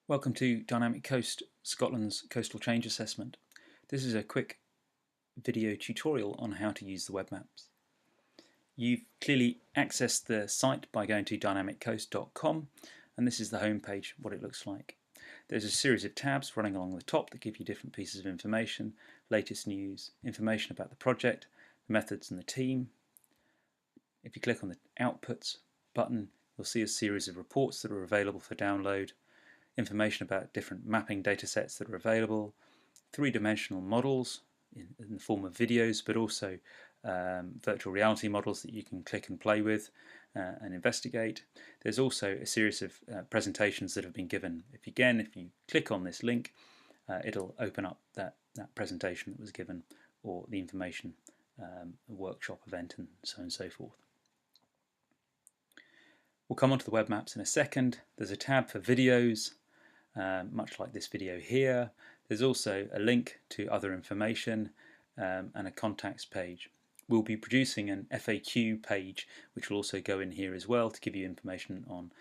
Welcome to Dynamic Coast, Scotland's coastal change assessment. This is a quick video tutorial on how to use the web maps. You've clearly accessed the site by going to dynamiccoast.com, and this is the home page, what it looks like. There's a series of tabs running along the top that give you different pieces of information, latest news, information about the project, the methods and the team. If you click on the Outputs button, you'll see a series of reports that are available for download, information about different mapping datasets that are available, three-dimensional models in the form of videos, but also virtual reality models that you can click and play with and investigate. There's also a series of presentations that have been given. If you click on this link, it'll open up that presentation that was given, or the information, a workshop event, and so on and so forth. We'll come onto the web maps in a second. There's a tab for videos, much like this video here. There's also a link to other information and a contacts page. We'll be producing an FAQ page which will also go in here as well to give you information on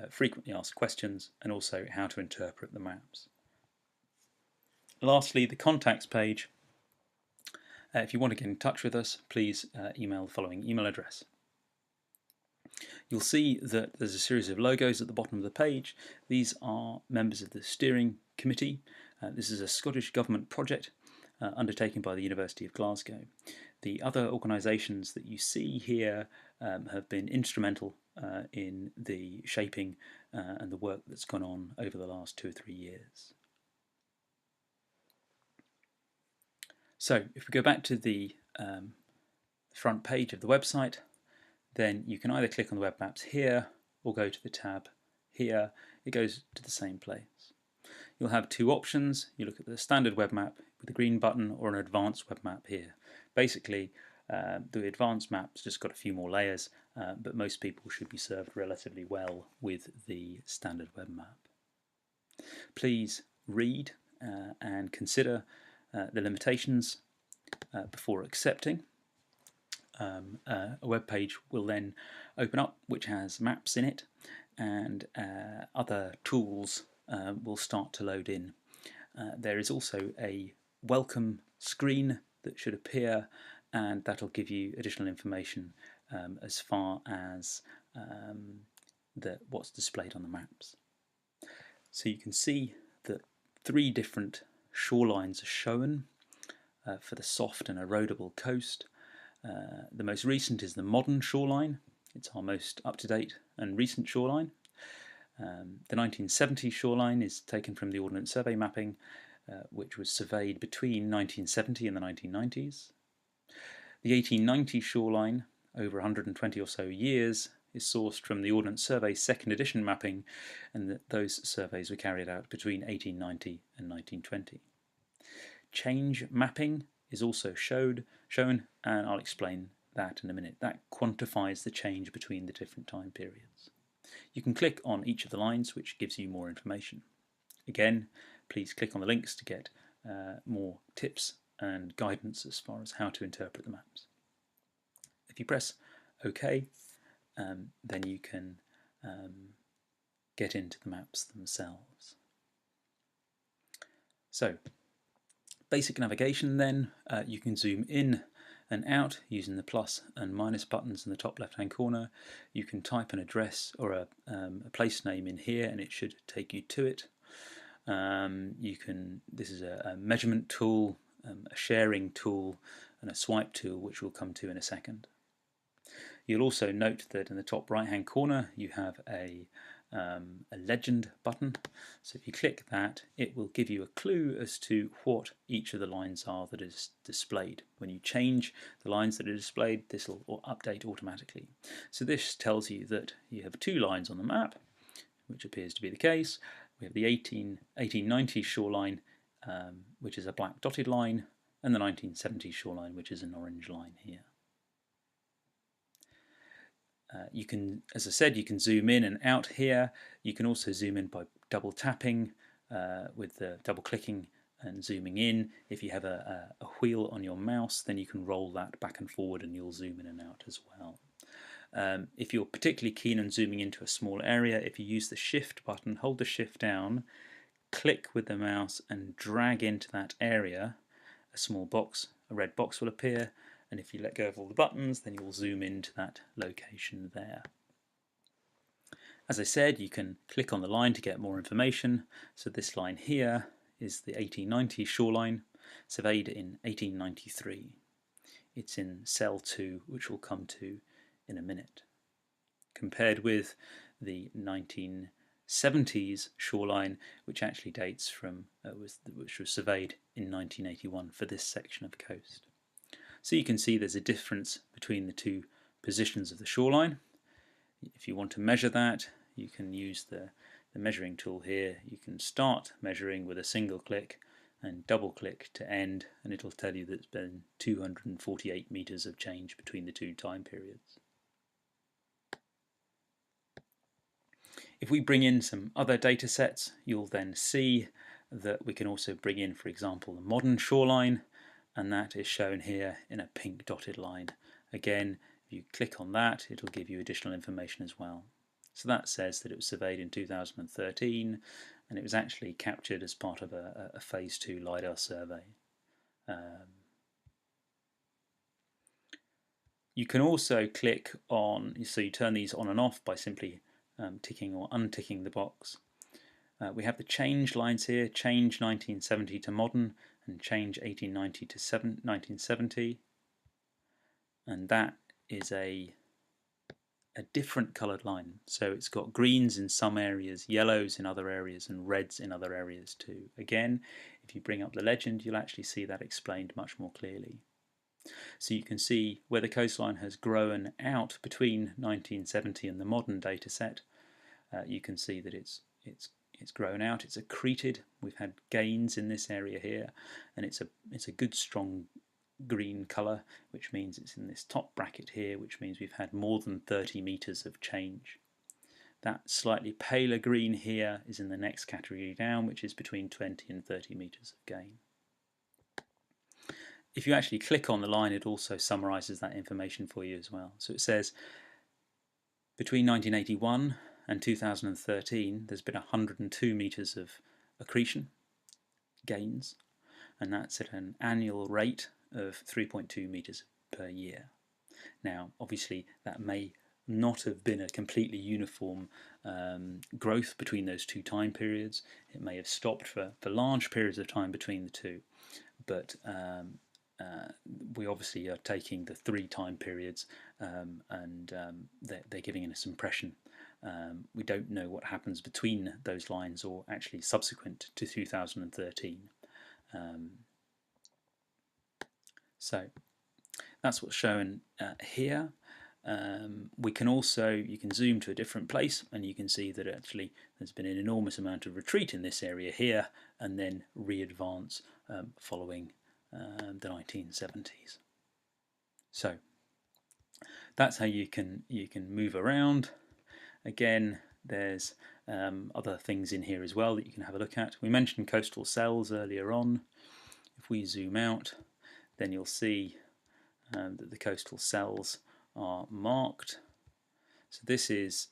frequently asked questions and also how to interpret the maps. Lastly, the contacts page. If you want to get in touch with us, please email the following email address. You'll see that there's a series of logos at the bottom of the page. These are members of the steering committee. This is a Scottish Government project undertaken by the University of Glasgow. The other organisations that you see here have been instrumental in the shaping and the work that's gone on over the last 2 or 3 years. So if we go back to the front page of the website, then you can either click on the web maps here or go to the tab here. It goes to the same place. You'll have two options. You look at the standard web map with the green button or an advanced web map here. Basically, the advanced map's just got a few more layers, but most people should be served relatively well with the standard web map. Please read and consider the limitations before accepting. A web page will then open up which has maps in it, and other tools will start to load in. There is also a welcome screen that should appear, and that'll give you additional information as far as what's displayed on the maps. So you can see that 3 different shorelines are shown for the soft and erodible coast. The most recent is the modern shoreline. It's our most up-to-date and recent shoreline. The 1970 shoreline is taken from the Ordnance Survey mapping, which was surveyed between 1970 and the 1990s. The 1890 shoreline, over 120 or so years, is sourced from the Ordnance Survey 2nd edition mapping, and those surveys were carried out between 1890 and 1920. Change mapping is also shown, and I'll explain that in a minute. That quantifies the change between the different time periods. You can click on each of the lines, which gives you more information. Again, please click on the links to get more tips and guidance as far as how to interpret the maps. If you press OK, then you can get into the maps themselves. So, basic navigation then, you can zoom in and out using the plus and minus buttons in the top left hand corner. You can type an address or a place name in here and it should take you to it. This is a measurement tool, a sharing tool, and a swipe tool, which we'll come to in a second. You'll also note that in the top right hand corner you have a legend button. So if you click that, it will give you a clue as to what each of the lines are that is displayed. When you change the lines that are displayed, this will update automatically. So this tells you that you have 2 lines on the map, which appears to be the case. We have the 1890 shoreline, which is a black dotted line, and the 1970 shoreline, which is an orange line here. You can, as I said, you can zoom in and out here. You can also zoom in by double tapping with the double clicking and zooming in. If you have a wheel on your mouse, then you can roll that back and forward and you'll zoom in and out as well. If you're particularly keen on zooming into a small area, if you use the shift button, hold the shift down, click with the mouse and drag into that area, a small box, a red box will appear, and if you let go of all the buttons, then you'll zoom into that location there. As I said, you can click on the line to get more information. So this line here is the 1890 shoreline, surveyed in 1893. It's in cell 2, which we'll come to in a minute. Compared with the 1970s shoreline, which actually dates from, which was surveyed in 1981 for this section of coast. So you can see there's a difference between the two positions of the shoreline. If you want to measure that, you can use the measuring tool here. You can start measuring with a single click and double click to end, and it'll tell you that it's been 248 meters of change between the two time periods. If we bring in some other data sets, you'll then see that we can also bring in, for example, the modern shoreline, and that is shown here in a pink dotted line. Again, if you click on that, it'll give you additional information as well. So that says that it was surveyed in 2013, and it was actually captured as part of a phase 2 LiDAR survey. You can also click on, so you turn these on and off by simply ticking or unticking the box. We have the change lines here, change 1970 to modern and change 1890 to 1970, and that is a different coloured line. So it's got greens in some areas, yellows in other areas, and reds in other areas too. Again, if you bring up the legend, you'll actually see that explained much more clearly. So you can see where the coastline has grown out between 1970 and the modern data set. You can see that it's grown out, it's accreted. We've had gains in this area here, and it's a good strong green colour, which means it's in this top bracket here, which means we've had more than 30 meters of change. That slightly paler green here is in the next category down, which is between 20 and 30 meters of gain. If you actually click on the line, it also summarizes that information for you as well. So it says between 1981 and 2013 there's been 102 meters of accretion gains, and that's at an annual rate of 3.2 meters per year. Now obviously that may not have been a completely uniform growth between those two time periods. It may have stopped for large periods of time between the two, but we obviously are taking the 3 time periods and they're giving us impression. We don't know what happens between those lines or actually subsequent to 2013. So that's what's shown here. We can also, you can zoom to a different place and you can see that actually there's been an enormous amount of retreat in this area here and then re-advance following the 1970s. So that's how you can move around. Again, there's other things in here as well that you can have a look at. We mentioned coastal cells earlier on. If we zoom out, then you'll see that the coastal cells are marked. So this is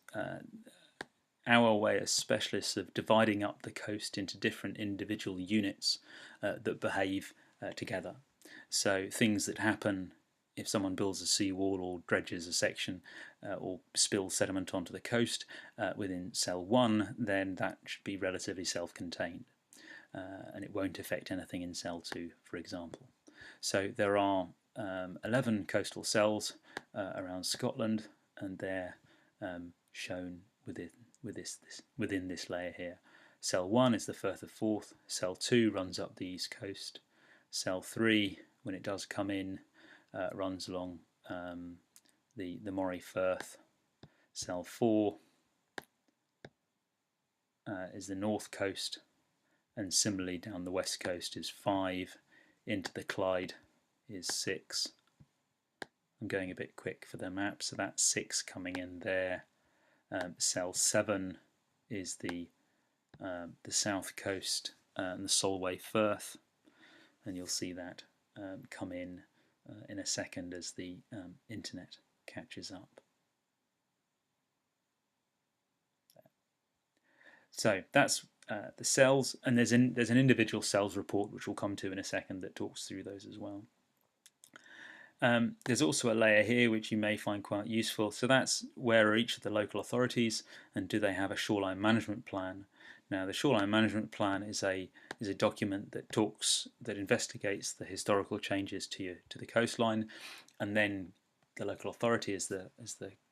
our way as specialists of dividing up the coast into different individual units that behave together. So things that happen if someone builds a seawall or dredges a section or spills sediment onto the coast within cell 1, then that should be relatively self-contained and it won't affect anything in cell 2, for example. So there are 11 coastal cells around Scotland, and they're shown within this layer here. Cell 1 is the Firth of Forth, Cell 2 runs up the east coast, Cell 3, when it does come in, runs along the Moray Firth, Cell 4 is the north coast, and similarly down the west coast is 5, into the Clyde is 6. I'm going a bit quick for the map, so that's 6 coming in there. Cell 7 is the south coast and the Solway Firth, and you'll see that come in a second as the internet catches up. So that's the cells, and there's an individual cells report which we'll come to in a second that talks through those as well. There's also a layer here which you may find quite useful. So that's where are each of the local authorities, and do they have a shoreline management plan? Now, the shoreline management plan is a document that investigates the historical changes to the coastline, and then the local authority as the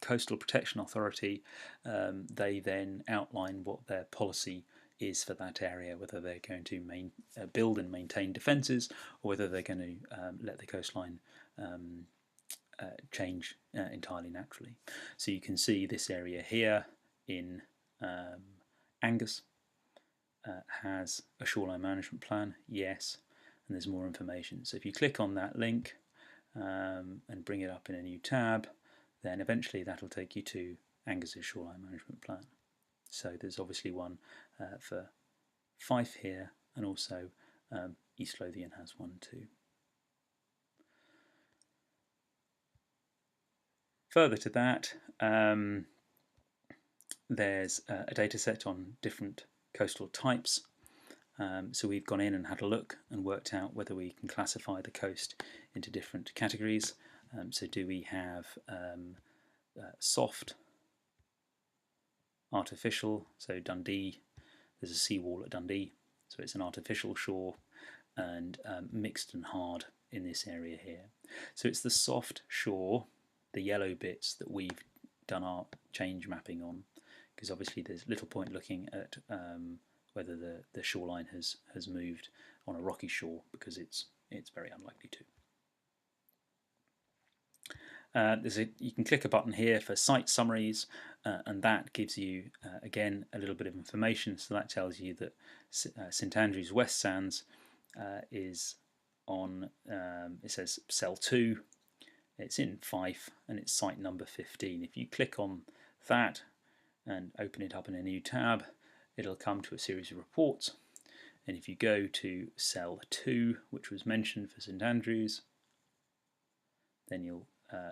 coastal protection authority, they then outline what their policy is for that area, whether they're going to build and maintain defences, or whether they're going to let the coastline change entirely naturally. So you can see this area here in Angus has a shoreline management plan, yes, and there's more information. So if you click on that link and bring it up in a new tab, then eventually that'll take you to Angus's shoreline management plan. So there's obviously one for Fife here, and also East Lothian has one too. Further to that, there's a data set on different coastal types. So we've gone in and had a look and worked out whether we can classify the coast into different categories. So do we have soft, artificial, so Dundee, there's a seawall at Dundee, so it's an artificial shore, and mixed and hard in this area here. So it's the soft shore, the yellow bits, that we've done our change mapping on, because obviously there's little point looking at whether the shoreline has moved on a rocky shore, because it's very unlikely to. You can click a button here for site summaries, and that gives you again a little bit of information. So that tells you that St Andrews West Sands is on, it says cell 2, it's in Fife, and it's site number 15. If you click on that and open it up in a new tab, it'll come to a series of reports, and if you go to cell 2, which was mentioned for St Andrews, then you'll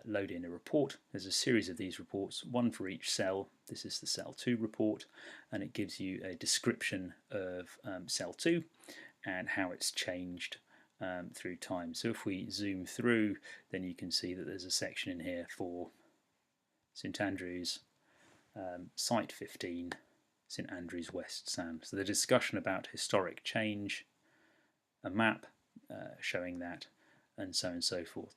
load in a report. There's a series of these reports, one for each cell. This is the cell 2 report, and it gives you a description of cell 2 and how it's changed through time. So if we zoom through, then you can see that there's a section in here for St Andrews, site 15, St Andrews West Sand. So the discussion about historic change, a map showing that, and so forth.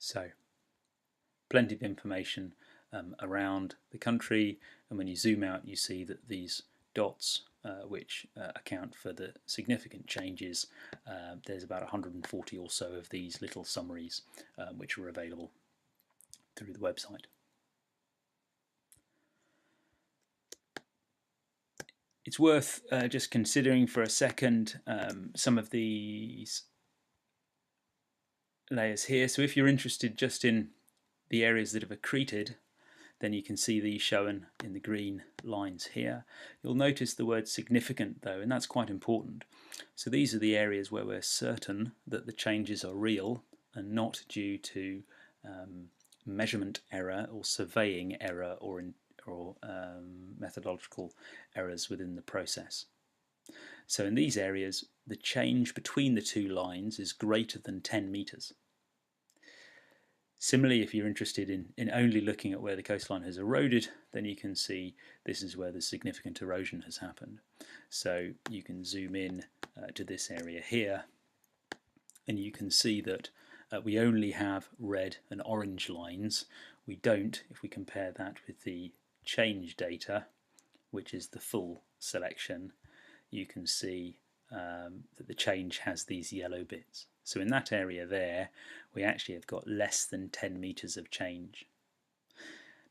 So plenty of information around the country, and when you zoom out you see that these dots which account for the significant changes, there's about 140 or so of these little summaries which are available through the website. It's worth just considering for a second some of these layers here. So if you're interested just in the areas that have accreted, then you can see these shown in the green lines here. You'll notice the word significant though, and that's quite important. So these are the areas where we're certain that the changes are real and not due to measurement error or surveying error or methodological errors within the process. So in these areas, the change between the two lines is greater than 10 metres. Similarly, if you're interested in only looking at where the coastline has eroded, then you can see this is where the significant erosion has happened. So you can zoom in to this area here, and you can see that we only have red and orange lines. We don't, if we compare that with the change data, which is the full selection, you can see that the change has these yellow bits. So in that area there, we actually have got less than 10 metres of change.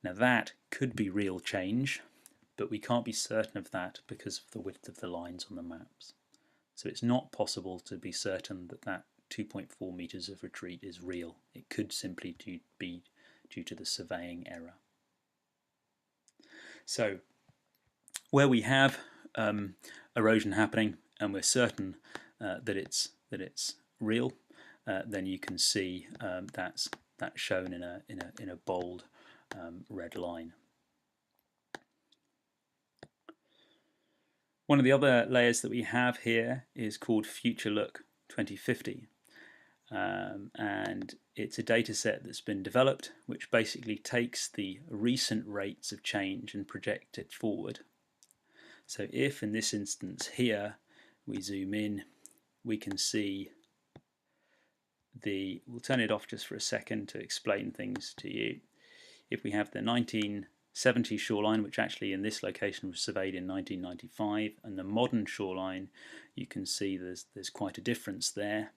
Now that could be real change, but we can't be certain of that because of the width of the lines on the maps. So it's not possible to be certain that that 2.4 metres of retreat is real. It could simply be due to the surveying error. So where we have erosion happening and we're certain that it's real, then you can see that's shown in a bold red line. One of the other layers that we have here is called Future Look 2050. And it's a data set that's been developed which basically takes the recent rates of change and project it forward. So if in this instance here we zoom in, we can see we'll turn it off just for a second to explain things to you. If we have the 1970 shoreline, which actually in this location was surveyed in 1995, and the modern shoreline, you can see there's quite a difference there.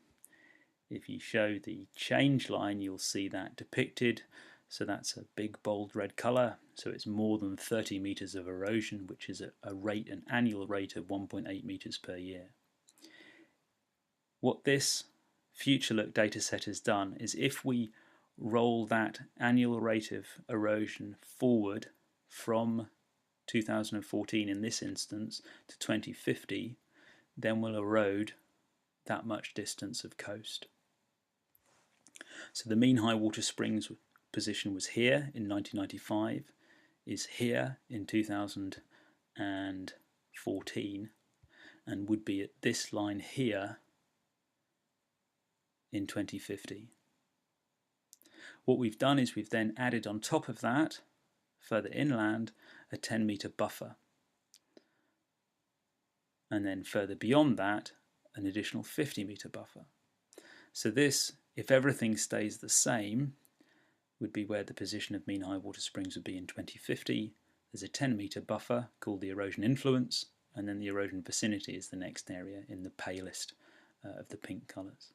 If you show the change line, you'll see that depicted. So that's a big bold red colour. So it's more than 30 metres of erosion, which is an annual rate of 1.8 metres per year. What this Future Look dataset has done is if we roll that annual rate of erosion forward from 2014 in this instance to 2050, then we'll erode that much distance of coast. So the mean high water springs position was here in 1995, is here in 2014, and would be at this line here in 2050. What we've done is we've then added on top of that, further inland, a 10-metre buffer. And then further beyond that, an additional 50-metre buffer. So this, if everything stays the same, would be where the position of mean high water springs would be in 2050. There's a 10-metre buffer called the Erosion Influence, and then the erosion vicinity is the next area in the palest of the pink colours.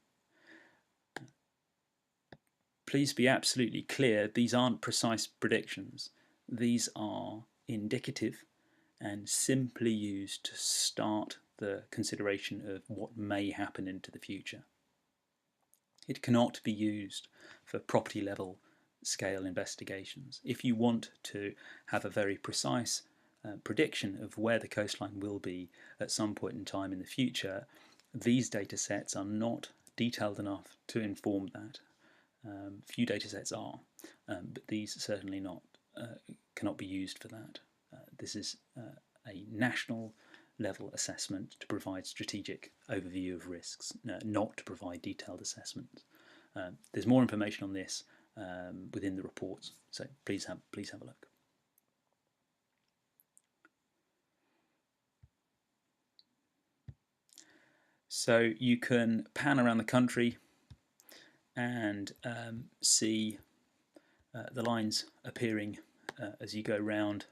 Please be absolutely clear, these aren't precise predictions. These are indicative and simply used to start the consideration of what may happen into the future. It cannot be used for property level scale investigations. If you want to have a very precise prediction of where the coastline will be at some point in time in the future, these data sets are not detailed enough to inform that. Few data sets are, but these certainly cannot be used for that. This is a national level assessment to provide strategic overview of risks, not to provide detailed assessments. There's more information on this within the reports, so please have a look. So you can pan around the country and see the lines appearing as you go round,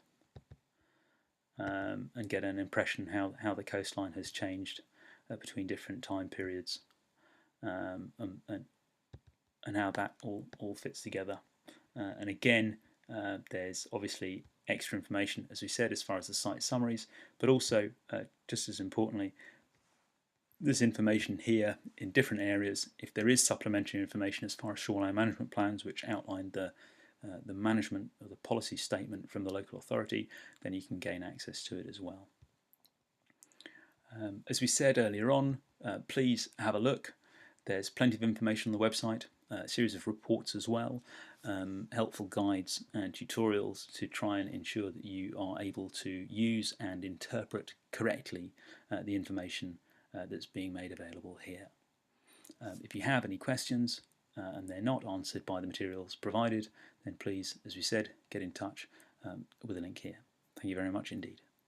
and get an impression how the coastline has changed between different time periods, and how that all fits together. And again, there's obviously extra information, as we said, as far as the site summaries, but also, just as importantly, there's information here in different areas. If there is supplementary information as far as shoreline management plans, which outline the management of the policy statement from the local authority, then you can gain access to it as well. As we said earlier on, please have a look. There's plenty of information on the website, a series of reports as well, helpful guides and tutorials to try and ensure that you are able to use and interpret correctly the information that's being made available here. If you have any questions and they're not answered by the materials provided, then please, as we said, get in touch with a link here. Thank you very much indeed.